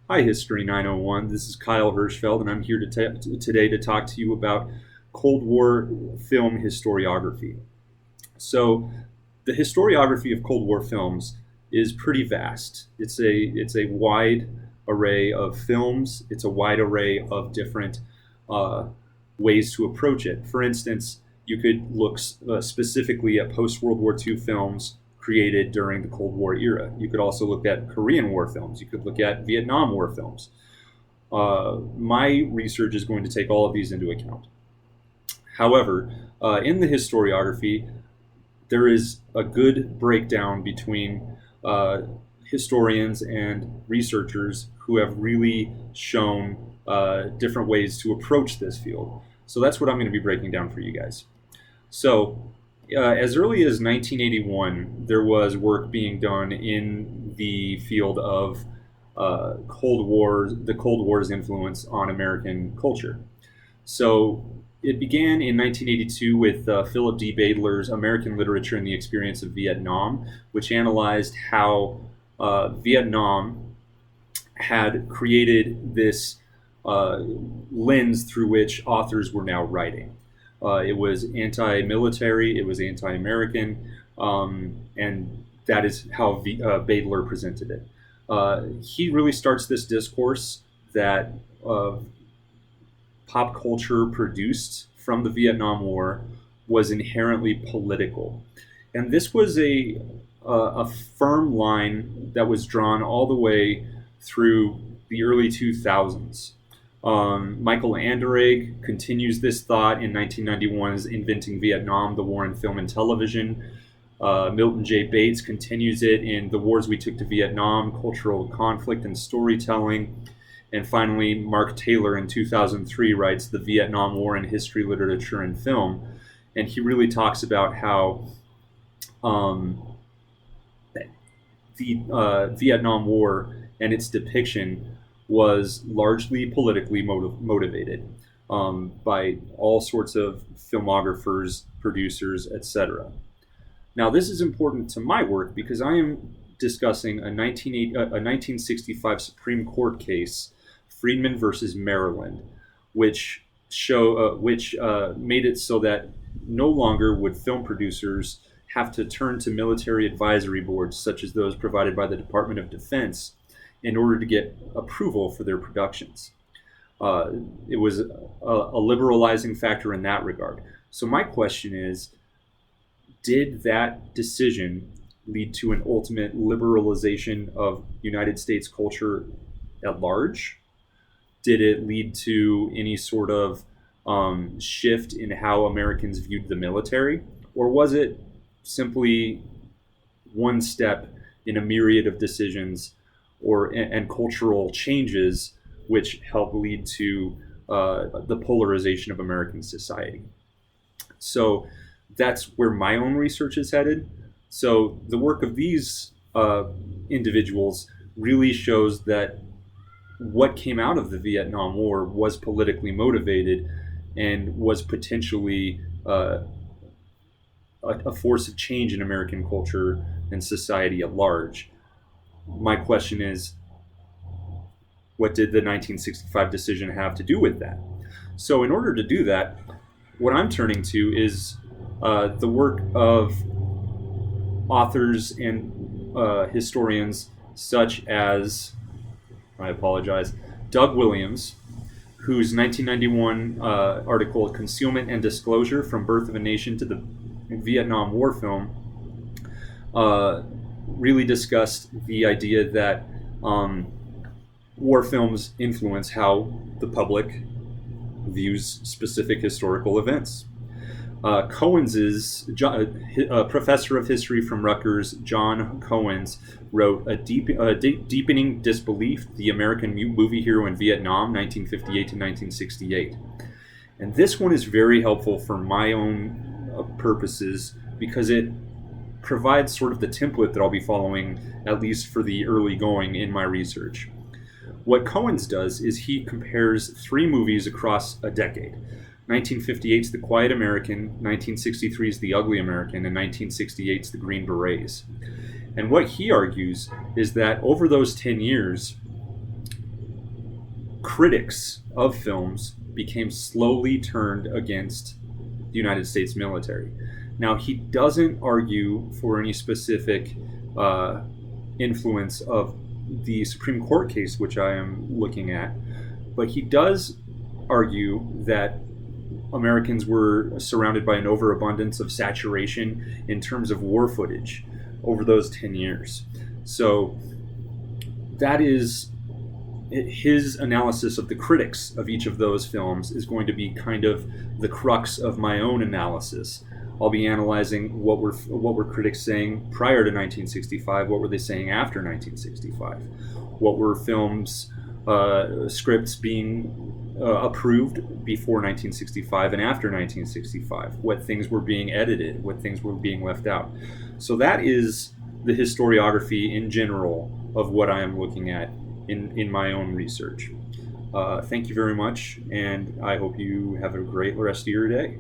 Hi, History 901. This is Kyle Hirschfeld, and I'm here today to talk to you about Cold War film historiography. So, the historiography of Cold War films is pretty vast. It's a wide array of films. It's a wide array of different uh, ways to approach it. For instance, you could look specifically at post World War II films created during the Cold War era. You could also look at Korean War films. You could look at Vietnam War films. My research is going to take all of these into account. However, in the historiography, there is a good breakdown between uh, historians and researchers who have really shown different ways to approach this field. So that's what I'm going to be breaking down for you guys. So, as early as 1981, there was work being done in the field of the Cold War's influence on American culture. So, it began in 1982 with Philip D. Badler's American Literature and the Experience of Vietnam, which analyzed how Vietnam had created this uh, lens through which authors were now writing. It was anti-military, it was anti-American, and that is how Badler presented it. He really starts this discourse that pop culture produced from the Vietnam War was inherently political, and this was a firm line that was drawn all the way through the early 2000s. Michael Anderegg continues this thought in 1991's Inventing Vietnam, The War in Film and Television. Milton J. Bates continues it in The Wars We Took to Vietnam, Cultural Conflict and Storytelling. And finally, Mark Taylor in 2003 writes The Vietnam War in History, Literature, and Film. And he really talks about how um, the Vietnam War and its depiction was largely politically motivated by all sorts of filmographers, producers, etc. Now, this is important to my work because I am discussing a 1965 Supreme Court case, Friedman versus Maryland, which made it so that no longer would film producers have to turn to military advisory boards such as those provided by the Department of Defense in order to get approval for their productions. Uh, it was a liberalizing factor in that regard. So my question is, did that decision lead to an ultimate liberalization of United States culture at large? Did it lead to any sort of shift in how Americans viewed the military? Or was it simply one step in a myriad of decisions and cultural changes which help lead to the polarization of American society? So that's where my own research is headed. So the work of these individuals really shows that what came out of the Vietnam War was politically motivated and was potentially a force of change in American culture and society at large. My question is, what did the 1965 decision have to do with that? So, in order to do that, what I'm turning to is the work of authors and historians such as, I apologize, Doug Williams, whose 1991 article, Concealment and Disclosure From Birth of a Nation to the Vietnam War Film, really discussed the idea that war films influence how the public views specific historical events. Professor of history from Rutgers, John Cohen's, wrote Deepening Disbelief, The American Movie Hero in Vietnam, 1958 to 1968. And this one is very helpful for my own purposes because it provides sort of the template that I'll be following, at least for the early going in my research. What Cohen's does is he compares three movies across a decade. 1958's The Quiet American, 1963's The Ugly American, and 1968's The Green Berets. And what he argues is that over those 10 years, critics of films became slowly turned against the United States military. Now, he doesn't argue for any specific influence of the Supreme Court case, which I am looking at, but he does argue that Americans were surrounded by an overabundance of saturation in terms of war footage over those 10 years. So that is his analysis of the critics of each of those films is going to be kind of the crux of my own analysis. I'll be analyzing what were critics saying prior to 1965, what were they saying after 1965, what were films scripts being approved before 1965 and after 1965, what things were being edited, what things were being left out. So that is the historiography in general of what I am looking at in my own research. Thank you very much, and I hope you have a great rest of your day.